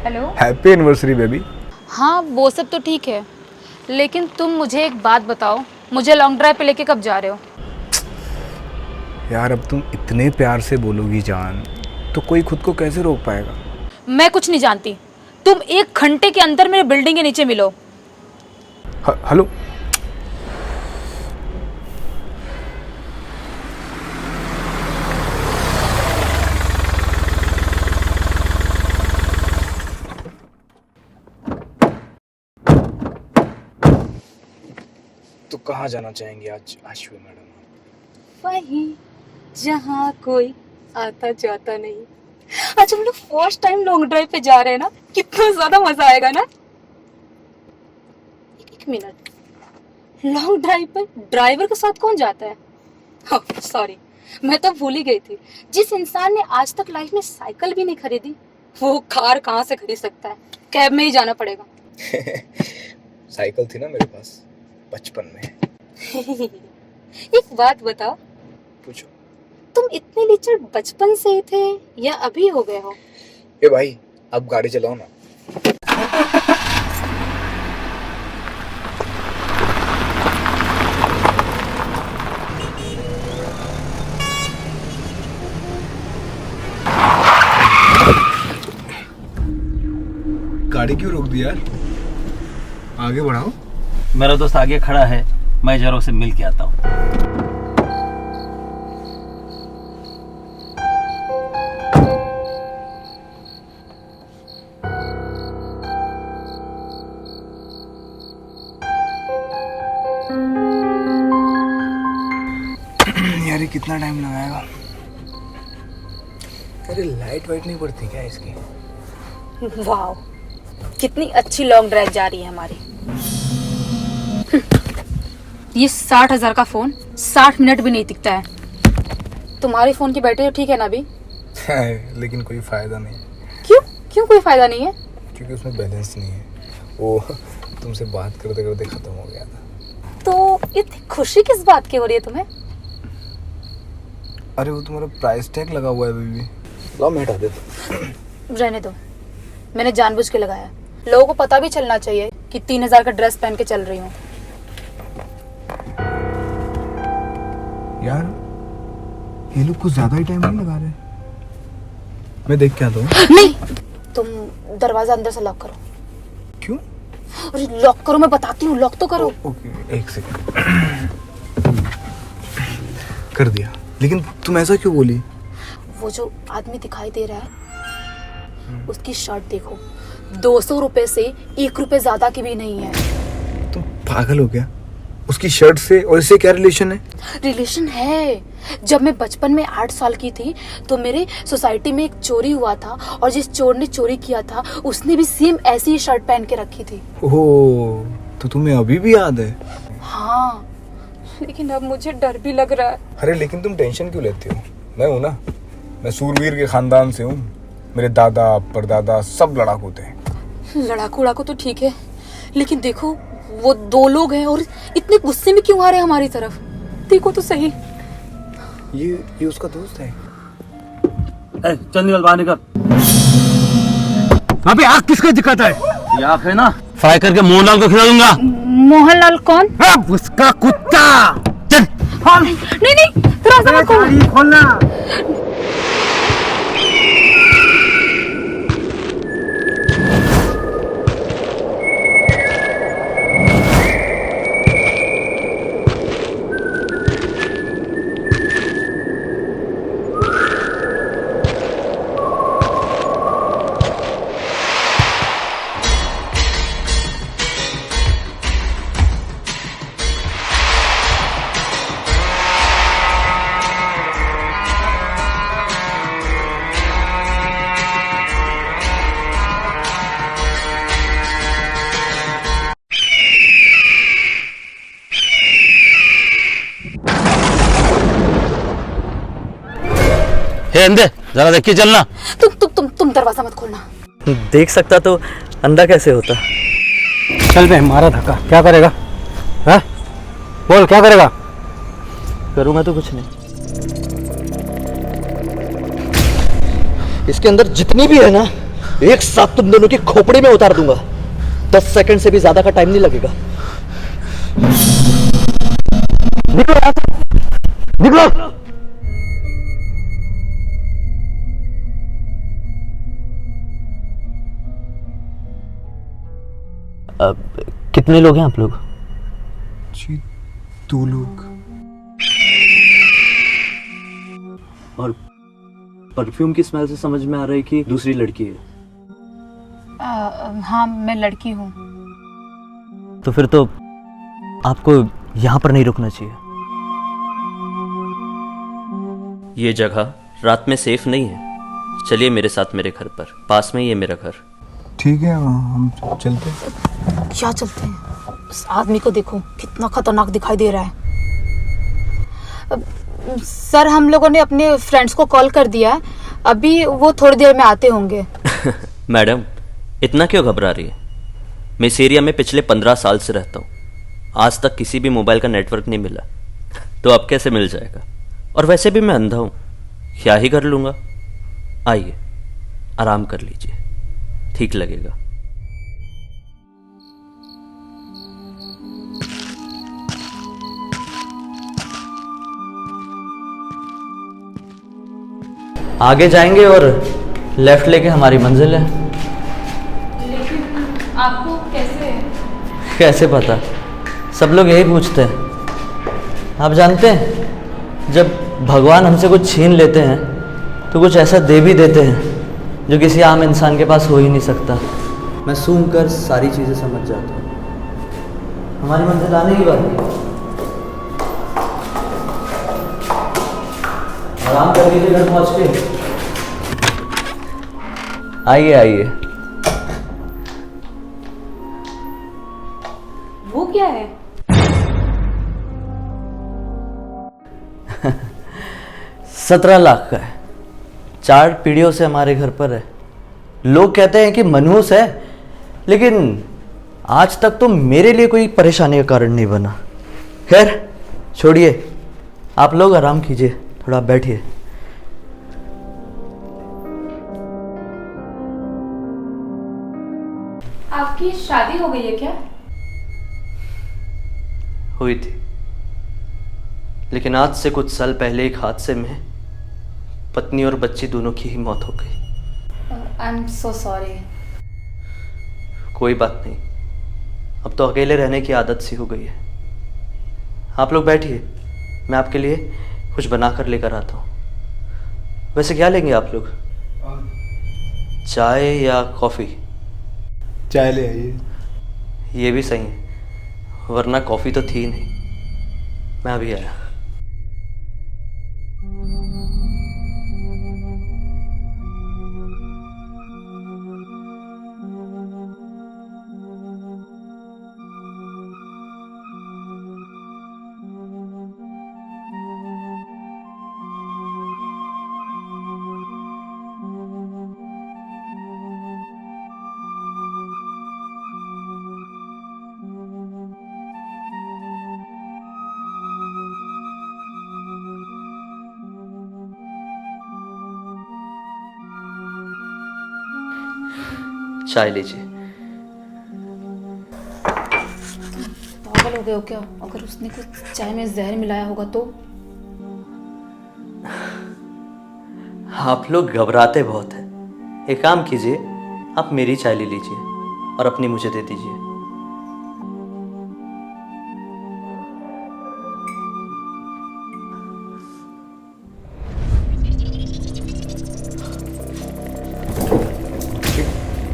Hello. Happy anniversary baby. हाँ वो सब तो ठीक है, लेकिन तुम मुझे एक बात बताओ, मुझे लॉन्ग ड्राइव पे लेके कब जा रहे हो? यार अब तुम इतने प्यार से बोलोगी जान, तो कोई खुद को कैसे रोक पाएगा। मैं कुछ नहीं जानती, तुम 1 घंटे के अंदर मेरे बिल्डिंग के नीचे मिलो। हेलो। तो कहाँ जाना चाहेंगे आज आशु मैडम? वहीं जहाँ कोई आता जाता नहीं। आज हम लोग फर्स्ट टाइम लॉन्ग ड्राइव पे जा रहे हैं ना, कितना ज्यादा मजा आएगा ना। एक मिनट, लॉन्ग ड्राइव पे ड्राइवर के साथ कौन जाता है? सॉरी, मैं तो भूल ही गई थी। जिस इंसान ने आज तक लाइफ में साइकिल भी नहीं खरीदी, वो कार कहाँ से खरीद सकता है? कैब में ही जाना पड़ेगा। साइकिल थी ना मेरे पास बचपन में। एक बात बताओ, पूछो। तुम इतने लिचड़ बचपन से ही थे या अभी हो गए हो? ए भाई, अब गाड़ी चलाओ ना। गाड़ी क्यों रोक दी यार? आगे बढ़ाओ। मेरा दोस्त आगे खड़ा है, मैं जरा उसे मिल के आता हूँ। यार ये कितना टाइम लगाएगा? अरे लाइट वाइट नहीं पड़ती क्या इसकी? वाह, कितनी अच्छी लॉन्ग ड्राइव जा रही है हमारी। ये 60,000 का फोन 60 मिनट भी नहीं टिकता है। तुम्हारे फोन की बैटरी ठीक है ना अभी? लेकिन कोई फायदा नहीं। क्यों क्यों कोई फायदा नहीं है? क्योंकि उसमें बैलेंस नहीं है। वो तुमसे बात करते करते खत्म हो गया था। तो इतनी खुशी किस बात की हो रही है तुम्हें? अरे वो तुम्हारा प्राइस टैग लगा हुआ है बेबी। लो मैं हटा देता। रहने दो, मैंने जानबूझ के लगाया। लोगों को पता भी चलना चाहिए कि 3,000 का ड्रेस पहन के चल रही हूँ। यार ये लोग कुछ ज्यादा ही टाइम नहीं लगा रहे। मैं देख के आता हूँ। नहीं, तुम दरवाजा अंदर से लॉक करो। क्यों? अरे लॉक करो, मैं बताती हूँ, लॉक तो करो। ओके एक सेकंड। कर दिया। लेकिन तुम ऐसा क्यों बोली? वो जो आदमी दिखाई दे रहा है, उसकी शर्ट देखो, 200 रुपए से 1 रुपए ज्यादा की भी नहीं है। तुम पागल हो गया? उसकी शर्ट से और इससे क्या रिलेशन है? रिलेशन है। जब मैं बचपन में 8 साल की थी तो मेरे सोसाइटी में एक चोरी हुआ था, और जिस चोर ने चोरी किया था उसने भी सेम ऐसी ही शर्ट पहन के रखी थी। ओह, तो तुम्हें अभी भी याद है? हाँ, लेकिन अब मुझे डर भी लग रहा है। अरे लेकिन तुम टेंशन क्यों लेती हो? मैं हूं ना, मैं सूरवीर के खानदान से हूँ। मेरे दादा परदादा सब लड़ाकू थे। लड़ाकू उड़ाकू तो ठीक है, लेकिन देखो वो 2 लोग हैं और इतने गुस्से में क्यों आ रहे हैं हमारी तरफ? देखो तो सही। ये उसका दोस्त है। चल निकल बाहर निकल। अबे आँख किसको दिक्कत है? ये आँख है ना, फ्राई करके मोहनलाल को खिला दूंगा। मोहनलाल कौन? उसका कुत्ता। चल नहीं नहीं, दरवाजा मत खोलो। खोलना। हे अंधे, जरा देख के चलना। तुम दरवाजा मत खोलना। देख सकता तो अंधा कैसे होता? चल बे, मारा धक्का क्या करेगा? है बोल, क्या करेगा? करूंगा तो कुछ नहीं। इसके अंदर जितनी भी है ना, एक साथ तुम दोनों की खोपड़ी में उतार दूंगा। 10 सेकंड से भी ज्यादा का टाइम नहीं लगेगा। निकलो यहाँ से, निकलो। कितने लोग हैं आप लोग? जी 2 लोग। और परफ्यूम की स्मेल से समझ में आ रहा है कि दूसरी लड़की है। हाँ, मैं लड़की हूँ। तो फिर तो आपको यहाँ पर नहीं रुकना चाहिए। ये जगह रात में सेफ नहीं है। चलिए मेरे साथ मेरे घर पर, पास में ही है मेरा घर। ठीक है, हम चलते हैं। क्या चलते हैं? इस आदमी को देखो, कितना खतरनाक दिखाई दे रहा है। सर, हम लोगों ने अपने फ्रेंड्स को कॉल कर दिया है, अभी वो थोड़ी देर में आते होंगे। मैडम, इतना क्यों घबरा रही है? मैं इस एरिया में पिछले 15 साल से रहता हूँ। आज तक किसी भी मोबाइल का नेटवर्क नहीं मिला, तो अब कैसे मिल जाएगा? और वैसे भी मैं अंधा हूँ, क्या ही कर लूँगा। आइए, आराम कर लीजिए, ठीक लगेगा। आगे जाएंगे और लेफ्ट लेके हमारी मंजिल है। लेकिन आपको कैसे पता? सब लोग यही पूछते हैं। आप जानते हैं, जब भगवान हमसे कुछ छीन लेते हैं तो कुछ ऐसा दे भी देते हैं जो किसी आम इंसान के पास हो ही नहीं सकता। मैं सूंघ कर सारी चीज़ें समझ जाता हूँ। हमारी मंजिल आने की बात है। आराम कर लीजिए घर पहुँच के। आइए आइए। वो क्या है? 17 लाख का है। 4 पीढ़ियों से हमारे घर पर है। लोग कहते हैं कि मनहूस है, लेकिन आज तक तो मेरे लिए कोई परेशानी का कारण नहीं बना। खैर छोड़िए, आप लोग आराम कीजिए, थोड़ा बैठिए। आपकी शादी हो गई है क्या? हुई थी, लेकिन आज से कुछ साल पहले एक हादसे में पत्नी और बच्ची दोनों की ही मौत हो गई। I am so sorry. कोई बात नहीं, अब तो अकेले रहने की आदत सी हो गई है। आप लोग बैठिए, मैं आपके लिए कुछ बना कर लेकर आता हूँ। वैसे क्या लेंगे आप लोग, चाय या कॉफ़ी? चाय ले आइए। ये भी सही है, वरना कॉफ़ी तो थी नहीं। मैं अभी आया। चाय लीजिए। पागल हो गए हो क्या? अगर उसने कुछ चाय में जहर मिलाया होगा तो? आप लोग घबराते बहुत हैं। एक काम कीजिए, आप मेरी चाय ले लीजिए और अपनी मुझे दे दीजिए।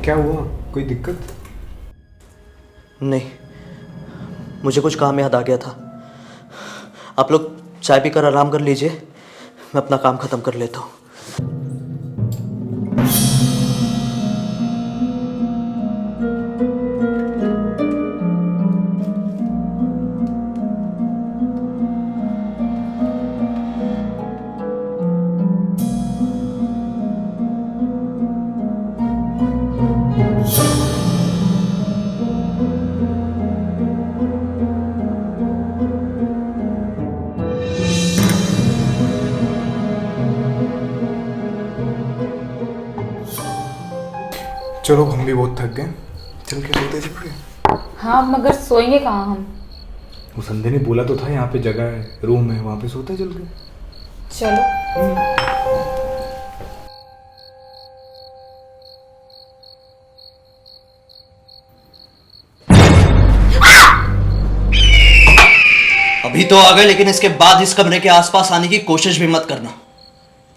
क्या हुआ, कोई दिक्कत? नहीं, मुझे कुछ काम याद आ गया था। आप लोग चाय पीकर आराम कर लीजिए, मैं अपना काम खत्म कर लेता हूँ। चलो हम भी बहुत थक गए, चल के सोते चल। हाँ मगर सोएंगे कहाँ हम? वो संध्या ने बोला तो था यहाँ पे जगह है, रूम है, वहाँ पे सोते चल के। चलो। अभी तो आ गए, लेकिन इसके बाद इस कमरे के आसपास आने की कोशिश भी मत करना,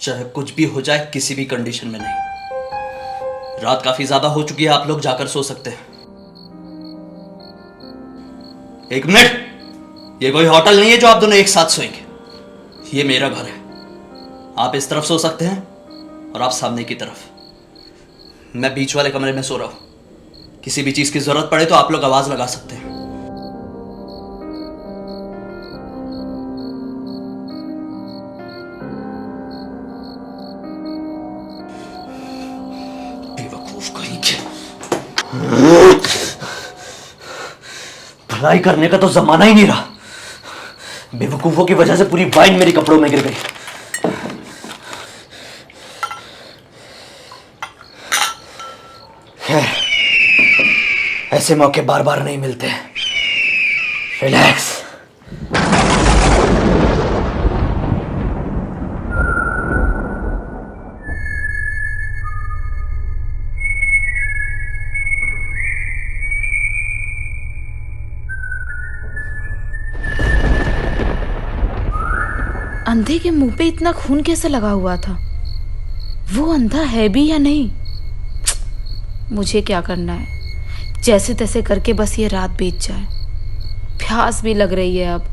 चाहे कुछ भी हो जाए, किसी भी कंडीशन में नहीं। रात काफी ज्यादा हो चुकी है, आप लोग जाकर सो सकते हैं। एक मिनट, ये कोई होटल नहीं है जो आप दोनों एक साथ सोएंगे, ये मेरा घर है। आप इस तरफ सो सकते हैं और आप सामने की तरफ। मैं बीच वाले कमरे में सो रहा हूं, किसी भी चीज की जरूरत पड़े तो आप लोग आवाज लगा सकते हैं। भलाई करने का तो जमाना ही नहीं रहा, बेवकूफों की वजह से पूरी वाइन मेरे कपड़ों में गिर गई। ऐसे मौके बार बार नहीं मिलते। रिलैक्स। अंधे के मुंह पे इतना खून कैसे लगा हुआ था? वो अंधा है भी या नहीं? मुझे क्या करना है, जैसे तैसे करके बस ये रात बीत जाए। प्यास भी लग रही है अब।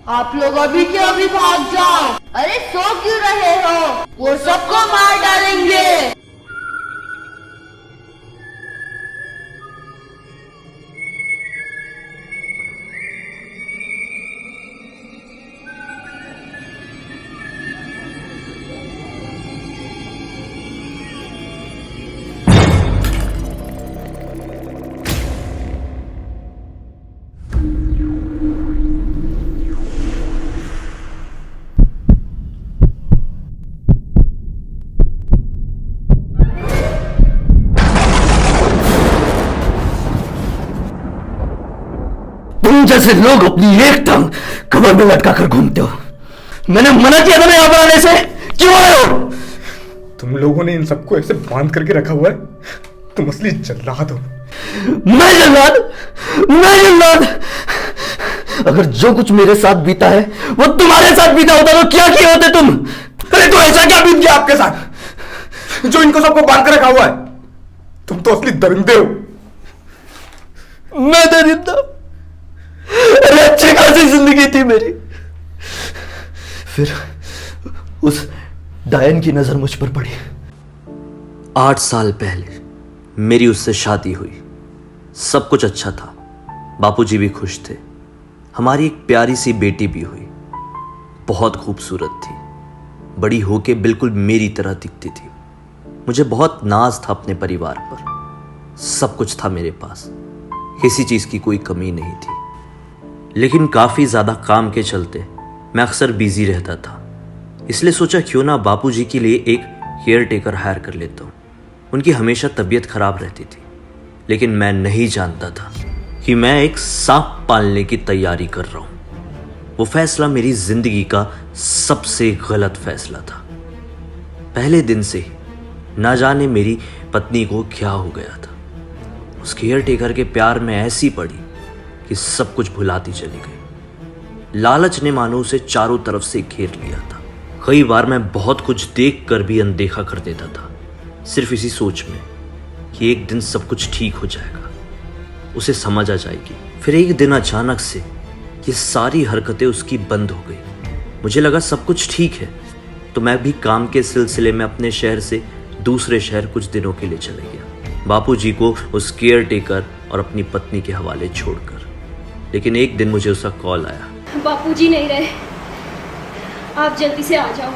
आप लोग अभी के अभी भाग जाओ। अरे सो क्यों रहे हो? वो सबको मार डालेंगे। तुम जैसे लोग अपनी एक टांग कमर में लटका कर घूमते हो। मैंने मना किया था ना यहाँ पर आने से, क्यों आए हो? तुम लोगों ने इन सबको ऐसे बांध करके रखा हुआ है, तुम असली जल्लाद हो। मैं जल्लाद? मैं जल्लाद? अगर जो कुछ मेरे साथ बीता है वो तुम्हारे साथ बीता होता तो क्या किए होते तुम? अरे तो ऐसा क्या बीत गया आपके साथ जो इनको सबको बांध कर रखा हुआ है? तुम तो असली दरिंदे हो। मैं दरिंदा? अरे अच्छी खासी जिंदगी थी मेरी, फिर उस डायन की नजर मुझ पर पड़ी। 8 साल पहले मेरी उससे शादी हुई, सब कुछ अच्छा था, बापूजी भी खुश थे, हमारी एक प्यारी सी बेटी भी हुई, बहुत खूबसूरत थी, बड़ी होके बिल्कुल मेरी तरह दिखती थी। मुझे बहुत नाज था अपने परिवार पर, सब कुछ था मेरे पास, किसी चीज की कोई कमी नहीं थी। लेकिन काफी ज्यादा काम के चलते मैं अक्सर बिजी रहता था, इसलिए सोचा क्यों ना बापूजी के लिए एक केयर टेकर हायर कर लेता हूँ। उनकी हमेशा तबीयत खराब रहती थी, लेकिन मैं नहीं जानता था कि मैं एक सांप पालने की तैयारी कर रहा हूँ। वो फैसला मेरी जिंदगी का सबसे गलत फैसला था। पहले दिन से ही ना जाने मेरी पत्नी को क्या हो गया था, उस केयर टेकर के प्यार में ऐसी पड़ी कि सब कुछ भुलाती चली गई। लालच ने मानो उसे चारों तरफ से घेर लिया था। कई बार मैं बहुत कुछ देख कर भी अनदेखा कर देता था, सिर्फ इसी सोच में कि एक दिन सब कुछ ठीक हो जाएगा, उसे समझ आ जाएगी। फिर एक दिन अचानक से ये सारी हरकतें उसकी बंद हो गई। मुझे लगा सब कुछ ठीक है, तो मैं भी काम के सिलसिले में अपने शहर से दूसरे शहर कुछ दिनों के लिए चले गया, बापूजी को उस केयर टेकर और अपनी पत्नी के हवाले छोड़कर। लेकिन एक दिन मुझे उसका कॉल आया। बापूजी नहीं रहे, आप जल्दी से आ जाओ।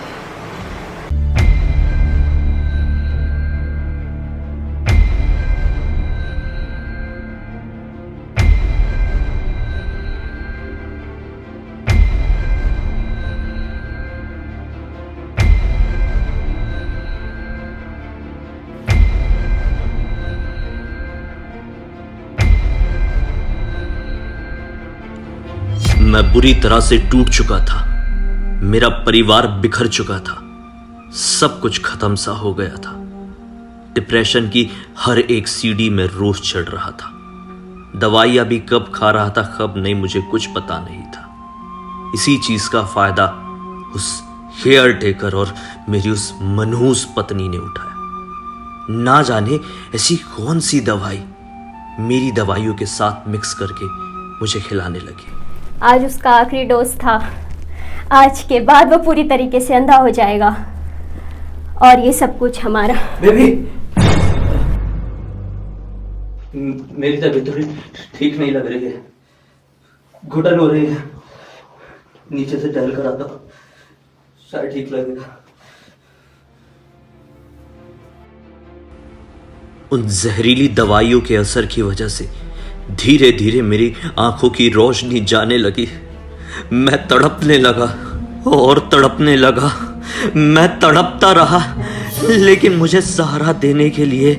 मैं बुरी तरह से टूट चुका था, मेरा परिवार बिखर चुका था, सब कुछ खत्म सा हो गया था। डिप्रेशन की हर एक सीढ़ी में रोज चढ़ रहा था। दवाइयां भी कब खा रहा था कब नहीं, मुझे कुछ पता नहीं था। इसी चीज का फायदा उस हेयर टेकर और मेरी उस मनहूस पत्नी ने उठाया। ना जाने ऐसी कौन सी दवाई मेरी दवाइयों के साथ मिक्स करके मुझे खिलाने लगी। आज उसका आखिरी डोज था। आज के बाद वो पूरी तरीके से अंधा हो जाएगा और ये सब कुछ हमारा। बेबी, मेरी तबीयत थोड़ी ठीक नहीं लग रही है, घुटन हो रही है। नीचे से टहल कर आता हूं, शायद ठीक लगेगा। उन जहरीली दवाइयों के असर की वजह से धीरे धीरे मेरी आंखों की रोशनी जाने लगी। मैं तड़पने लगा और तड़पने लगा। मैं तड़पता रहा, लेकिन मुझे सहारा देने के लिए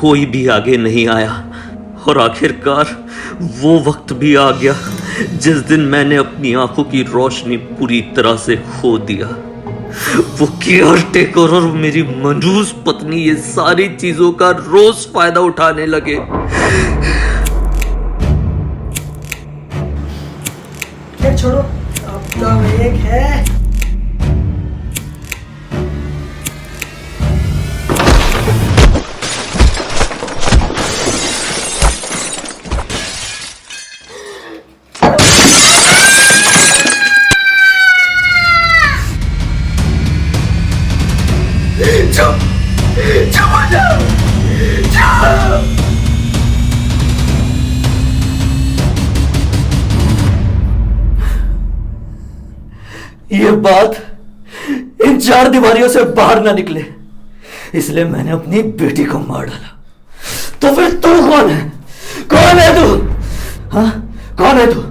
कोई भी आगे नहीं आया। और आखिरकार वो वक्त भी आ गया जिस दिन मैंने अपनी आंखों की रोशनी पूरी तरह से खो दिया। वो केयर टेकर और मेरी मनहूस पत्नी ये सारी चीजों का रोज फायदा उठाने लगे। छोड़ो, अब तो एक है। ये बात इन चार दीवारियों से बाहर ना निकले, इसलिए मैंने अपनी बेटी को मार डाला। तो फिर तू कौन है? कौन है तू? हाँ, कौन है तू?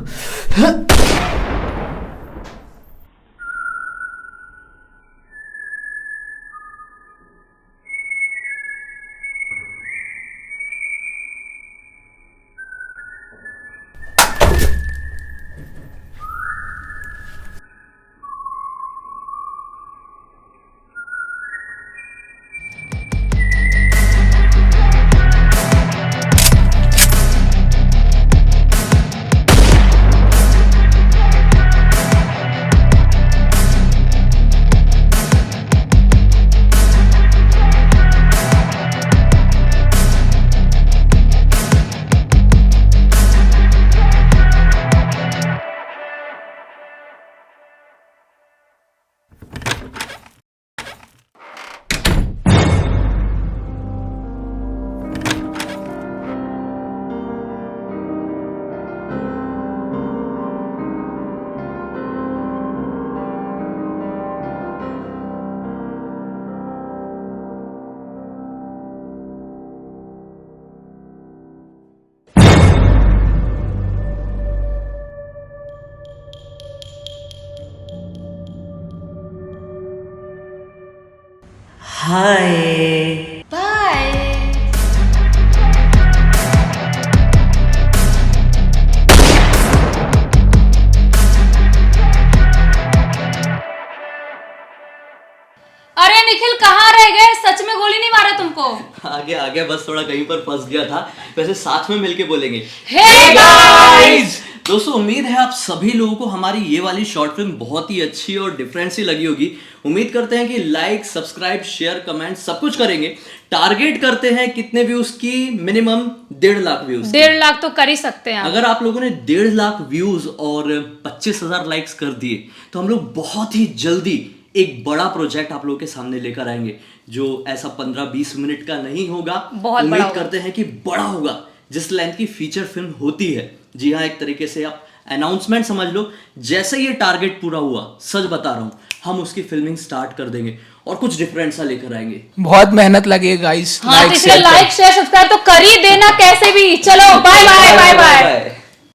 Hi bye. अरे निखिल कहाँ रह गए? सच में गोली नहीं मारा तुमको? आगे आगे बस थोड़ा कहीं पर फंस गया था। वैसे साथ में मिलके बोलेंगे हे गाइस! दोस्तों, उम्मीद है आप सभी लोगों को हमारी ये वाली शॉर्ट फिल्म बहुत ही अच्छी और डिफरेंट सी लगी होगी। उम्मीद करते हैं कि लाइक, सब्सक्राइब, शेयर, कमेंट सब कुछ करेंगे। टारगेट करते हैं कितने व्यूज की? Minimum 1.5 lakh views. 1.5 लाख तो कर ही सकते हैं। अगर आप लोगों ने 1.5 लाख व्यूज और 25,000 लाइक्स कर दिए तो हम लोग बहुत ही जल्दी एक बड़ा प्रोजेक्ट आप लोगों के सामने लेकर आएंगे जो ऐसा 15-20 मिनट का नहीं होगा। बहुत बड़ा उम्मीद होगा। करते हैं कि बड़ा होगा, जिस लेंथ की फीचर फिल्म होती है। जी हाँ, एक तरीके से आप अनाउंसमेंट समझ लो। जैसे ये टारगेट पूरा हुआ, सच बता रहा हूँ, हम उसकी फिल्मिंग स्टार्ट कर देंगे और कुछ डिफरेंट सा लेकर आएंगे। बहुत मेहनत लगेगी गाइस। हाँ, तो इसलिए लाइक शेयर सब्सक्राइब तो कर ही देना कैसे भी। चलो बाय बाय बाय बाय।